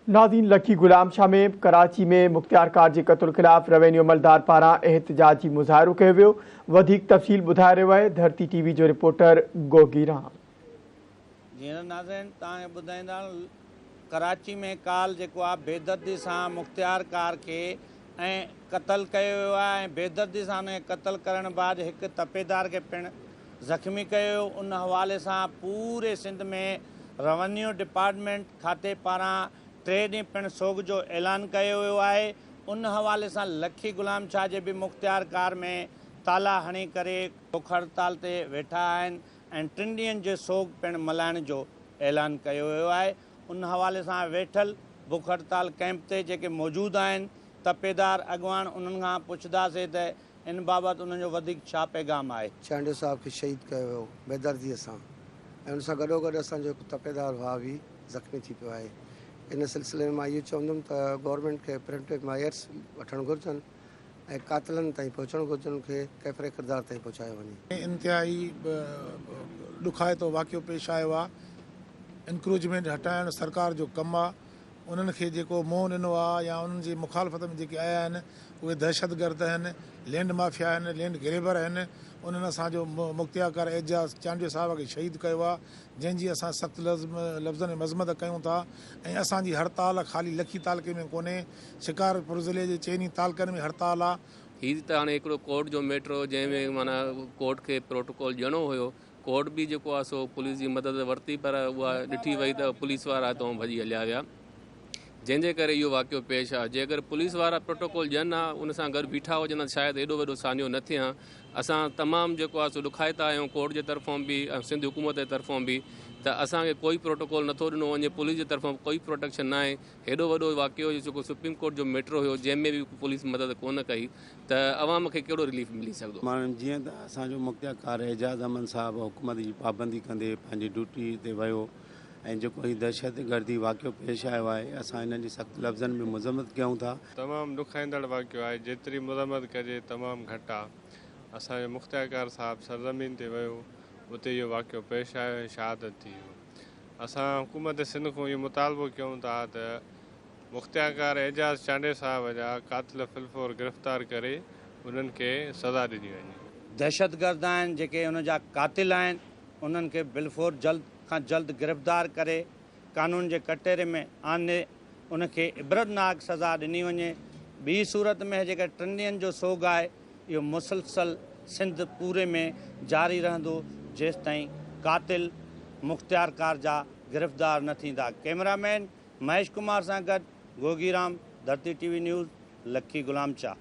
नाज़रीन, लखी गुलाम शाह में कराची में मुख्तियार कार के क़त्ल ख़िलाफ़ रेवेन्यू अमलदार पारां एहतजाजी मुज़ाहिरो कयो वियो। वधीक तफ़सील ॿुधाए रहियो आहे धरती टीवी जो रिपोर्टर गोगी राम। जीअं नाज़रीन तव्हांखे ॿुधाईंदा, कराची में काल जेको आहे बेदर्दी सां मुख्तियार कार खे क़त्ल कयो वियो आहे ऐं बेदर्दी सां उनखे क़त्ल करण बाद हिकु तपेदार खे पिणु ज़ख़्मी कयो। उन हवाले सां पूरे सिंध में रेवेन्यू डिपार्टमेंट खाते पारां 3 ॾींहं पिणु सोग जो ऐलान कयो वियो आहे। उन हवाले सां लखी गुलाम शाह जे बि मुख्तियार कार में ताला हणी करे भुख हड़ताल ते वेठा आहिनि ऐं 3 ॾींहंनि जे सोग पिणु मल्हाइण जो ऐलान कयो वियो आहे। उन हवाले सां वेठल भुख हड़ताल कैंप ते जेके मौजूदु आहिनि तपेदार अॻवान, उन्हनि खां पुछंदासीं त इन बाबति उन्हनि जो वधीक छा पैगाम आहे। चांडियो साहब खे शहीद कयो वियो बेदर्दीअ सां ऐं उन सां गॾोगॾु असांजो हिकु तपेदार भाउ बि ज़ख़्मी थी पियो आहे। इन सिलसिले में मां इहो चवंदुमि त गवर्नमेंट खे प्रिवेंटिव मेजर्स वठणु घुरिजनि ऐं कातिलनि ताईं पहुचणु घुरिजनि, उनखे कैफ़रे किरदार ताईं पहुचायो वञे। इंतिहाई ॾुखाइतो वाक़ियो पेश आयो आहे। इंक्रोचमेंट हटाइणु सरकार जो कमु आहे। उन्हनि खे जेको मोह ॾिनो आहे या उन्हनि जी मुखालफ़त में जेके आया आहिनि उहे दहशतगर्द आहिनि, लैंड माफ़िया आहिनि, लैंड ग्रेबर आहिनि। उन्हनि असांजो मुख्तियार कार एजाज़ चांडियो साहब खे शहीद कयो आहे, जंहिंजी असां सख़्तु लफ़्ज़नि में मज़मत कयूं था। ऐं असांजी हड़ताल ख़ाली लखी तालुके में कोन्हे, शिकारपुर ज़िले जे चइनी तालुकनि में हड़ताल आहे। हीअ त हाणे हिकिड़ो कोर्ट जो मैटर हो जंहिंमें माना कोर्ट खे प्रोटोकॉल ॾियणो हुयो। कोर्ट बि जेको आहे सो पुलिस जी मदद वरिती, पर उहा ॾिठी वई त पुलिस वारा हितां भॼी हलिया विया, जंहिंजे करे इहो वाक़ियो पेश आहे। जे अगरि पुलिस वारा प्रोटोकॉल ॾियनि हा, उन सां गॾु बीठा हुजनि शायदि एॾो वॾो सान्यो न थिए हा। असां तमामु जेको आहे सो ॾुखाइता आहियूं कोर्ट जे तरफ़ां बि ऐं सिंध हुकूमत जे तरफ़ां बि, त असांखे कोई प्रोटोकॉल नथो ॾिनो वञे, पुलिस जे तरफ़ां कोई प्रोटेक्शन न आहे। हेॾो वॾो वाक़ियो जेको सुप्रीम कोर्ट जो मैटर हुयो जंहिंमें बि पुलिस मदद कोन कई, त अवाम खे कहिड़ो रिलीफ मिली सघंदो। माण्हुनि जीअं त असांजो मुख्तियार कार एजाज़ अहमद साहब हुकूमत जी पाबंदी कंदे पंहिंजी ड्यूटी ते वियो ऐं जेको हीउ दहशतगर्दी वाक़ियो पेश आयो आहे, असां हिन जी सख़्तु लफ़्ज़नि में मज़म्मत कयूं था। तमामु ॾुखाईंदड़ वाक़ियो आहे, जेतिरी मज़म्मत कजे तमामु घटि आहे। असांजो मुख्तियार कार साहिबु सरज़मीन ते वियो, उते इहो वाक़ियो पेश आयो ऐं शहादत थी वियो। असां हुकूमत सिंध खां इहो मुतालबो कयूं था त मुख्तियार कार एजाज़ चांडियो साहब जा कातिल फिलफोर गिरफ़्तार करे उन्हनि खे सज़ा ॾिनी वञे। दहशतगर्द आहिनि जेके उन जा कातिल आहिनि, उन्हनि खे बिलफोर जल्द खां जल्द गिरफ़्तार करे कानून जे कटहरे में आने उनखे इबरतनाक सज़ा ॾिनी वञे। ॿी सूरत में जेका 3 ॾींहंनि जो सोग आहे, इहो मुसलसल सिंध पूरे में जारी रहंदो जेसि ताईं कातिल मुख्तियार कार जा गिरफ़्तार न थींदा। कैमरामैन महेश कुमार सां गॾु गोगी राम, धरती टीवी न्यूज़, लखी गुलाम शाह।